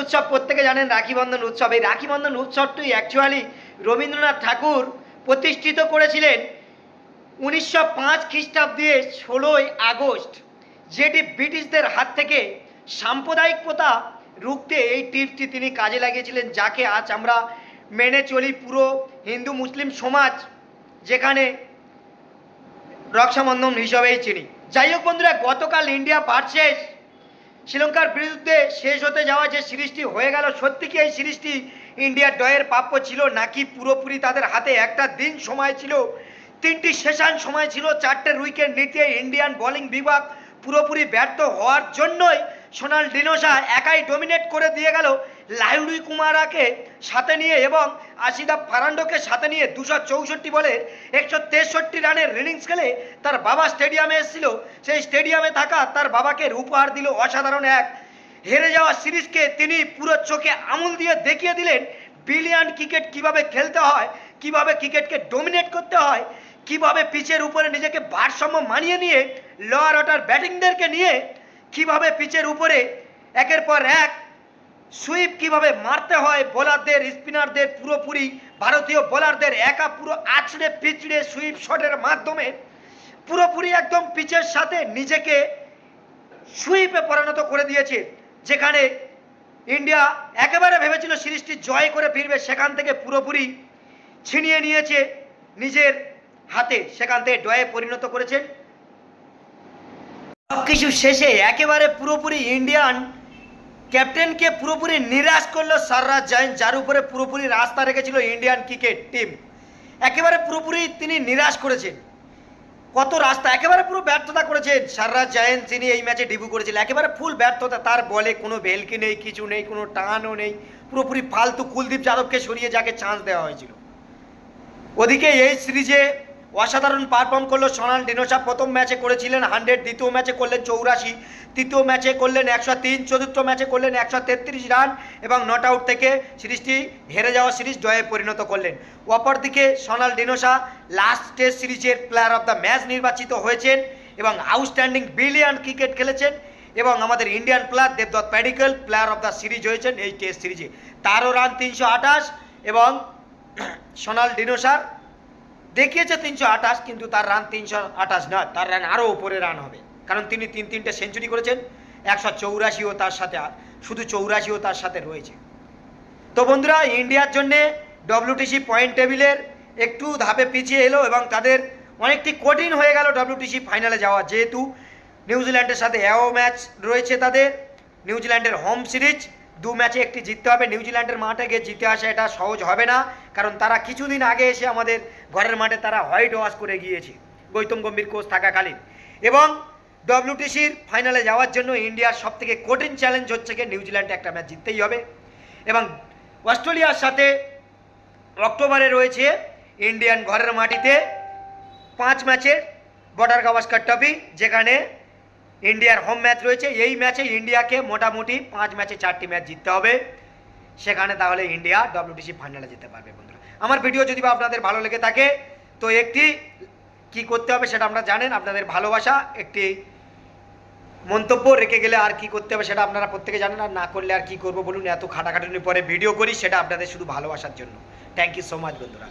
উৎসব প্রত্যেকে জানেন, রাখি বন্ধন উৎসব। এই রাখি বন্ধন উৎসবটি অ্যাকচুয়ালি রবীন্দ্রনাথ ঠাকুর প্রতিষ্ঠিত করেছিলেন 1905 খ্রিস্টাব্দে 16ই আগস্ট, যেটি ব্রিটিশদের হাত থেকে সাম্প্রদায়িক প্রথা রুখতে এই টিপসটি তিনি কাজে লাগিয়েছিলেন, যাকে আজ আমরা মেনে চলি পুরো হিন্দু মুসলিম সমাজ, যেখানে রক্ষাবন্ধন হিসাবেই চিনি। যাই হোক বন্ধুরা, গতকাল ইন্ডিয়া ভার্সেস শ্রীলঙ্কার বিরুদ্ধে শেষ হতে যাওয়া যে সিরিজটি হয়ে গেল, সত্যি কি এই সিরিজটি ইন্ডিয়ার ডয়ের প্রাপ্য ছিল, নাকি পুরোপুরি তাদের হাতে একটা দিন সময় ছিল, 3টি সেশন সময় ছিল, 4টে উইকেট নিতে ইন্ডিয়ান বোলিং বিভাগ পুরোপুরি ব্যর্থ হওয়ার জন্যই সোনাল ডিনোসা একাই ডমিনেট করে দিয়ে গেল লাহিড়ী কুমারাকে সাথে নিয়ে এবং আশিদা ফারান্ডোকে সাথে নিয়ে 264 বলে 163 রানের ইনিংস খেলে তার বাবা স্টেডিয়ামে এসেছিল। সেই স্টেডিয়ামে থাকা তার বাবাকে উপহার দিল অসাধারণ এক হেরে যাওয়া সিরিজকে তিনি পুরো চোখে আঙুল দিয়ে দেখিয়ে দিলেন ব্রিলিয়ান্ট ক্রিকেট কিভাবে খেলতে হয়, কিভাবে ক্রিকেটকে ডমিনেট করতে হয়, কিভাবে পিচের উপরে নিজেকে ভারসাম্য মানিয়ে নিয়ে লোয়ার অর্ডার ব্যাটিংদেরকে নিয়ে কিভাবে পিচের উপরে একের পর এক সুইপ কিভাবে মারতে হয়, বোলারদের স্পিনারদের পুরোপুরি ভারতীয় বোলারদের একা পুরো আছড়ে পিছড়ে সুইপ শটের মাধ্যমে পুরোপুরি একদম পিচের সাথে নিজেকে সুইপে পরিণত করে দিয়েছে। যেখানে ইন্ডিয়া একেবারে ভেবেছিল সিরিজটি জয় করে ফিরবে, সেখান থেকে পুরোপুরি ছিনিয়ে নিয়েছে নিজের হাতে, সেখান থেকে ডয়ে পরিণত করেছেন। সব কিছু শেষে একেবারে পুরোপুরি ইন্ডিয়ান ক্যাপ্টেনকে পুরোপুরি নিরাশ করলো সররাজ জৈন, যার উপরে পুরোপুরি রাস্তা রেখেছিল ইন্ডিয়ান ক্রিকেট টিম। একেবারে পুরোপুরি তিনি নিরাশ করেছেন, কত রাস্তা একেবারে পুরো ব্যর্থতা করেছেন সররাজ জৈন। তিনি এই ম্যাচে ডেবিউ করেছিলেন, একেবারে ফুল ব্যর্থতা, তার বলে কোনো ভেলকি নেই, কিছু নেই, কোনো টানও নেই, পুরোপুরি ফালতু কুলদীপ যাদবকে সরিয়ে যাকে চান্স দেওয়া হয়েছিল। ওদিকে এই সিরিজে অসাধারণ পারফর্ম করলো সোনাল ডিনোসা। প্রথম ম্যাচে করেছিলেন 100, দ্বিতীয় ম্যাচে করলেন 84, তৃতীয় ম্যাচে করলেন 103, চতুর্থ ম্যাচে করলেন 133 রান এবং নট আউট থেকে সিরিজটি হেরে যাওয়া সিরিজ জয়ে পরিণত করলেন। অপরদিকে সোনাল ডিনোসা লাস্ট টেস্ট সিরিজের প্লেয়ার অফ দ্য ম্যাচ নির্বাচিত হয়েছেন এবং আউটস্ট্যান্ডিং ব্রিলিয়ান্ট ক্রিকেট খেলেছেন এবং আমাদের ইন্ডিয়ান প্লেয়ার দেবদত্ত Padikkal player of the series হয়েছেন এই টেস্ট সিরিজে। তারও রান 328 এবং সোনাল ডিনোসার দেখিয়েছে 328, কিন্তু তার রান 328 নয়, তার রান আরও উপরে রান হবে, কারণ তিনি 3-3টে সেঞ্চুরি করেছেন। 184ও তার সাথে, শুধু 84ও তার সাথে রয়েছে। তো বন্ধুরা, ইন্ডিয়ার জন্যে ডব্লিউটিসি পয়েন্ট টেবিলের একটু ধাপে পিছিয়ে এলো এবং তাদের অনেকটি কঠিন হয়ে গেল ডব্লিউটিসি ফাইনালে যাওয়া, যেহেতু নিউজিল্যান্ডের সাথে এও ম্যাচ রয়েছে তাদের। নিউজিল্যান্ডের হোম সিরিজ 2 ম্যাচে একটি জিততে হবে, নিউজিল্যান্ডের মাঠে গিয়ে জিতে আসা এটা সহজ হবে না, কারণ তারা কিছুদিন আগে এসে আমাদের ঘরের মাঠে তারা হোয়াইট ওয়াশ করে গিয়েছে গৌতম গম্ভীর কোচ থাকাকালীন। এবং ডব্লিউটিসির ফাইনালে যাওয়ার জন্য ইন্ডিয়ার সবথেকে কঠিন চ্যালেঞ্জ হচ্ছে কি নিউজিল্যান্ডে একটা ম্যাচ জিততেই হবে। এবং অস্ট্রেলিয়ার সাথে অক্টোবরে রয়েছে ইন্ডিয়ান ঘরের মাটিতে 5 ম্যাচের বর্ডার গাভাস্কার ট্রফি, যেখানে ইন্ডিয়ার হোম ম্যাচ রয়েছে। এই ম্যাচে ইন্ডিয়াকে মোটামুটি 5 ম্যাচে 4টি ম্যাচ জিততে হবে, সেখানে তাহলে ইন্ডিয়া ডব্লিউটিসি ফাইনালে যেতে পারবে। বন্ধুরা, আমার ভিডিও যদি আপনাদের ভালো লেগে থাকে তো একটি কি করতে হবে সেটা আপনারা জানেন, আপনাদের ভালোবাসা একটি মন্তব্য রেখে গেলে আর কি করতে হবে সেটা আপনারা প্রত্যেকে জানেন, আর না করলে আর কি করবো বলুন, এত খাটাখাটুনির পরে ভিডিও করি, সেটা আপনাদের শুধু ভালোবাসার জন্য। থ্যাংক ইউ সো মাচ বন্ধুরা।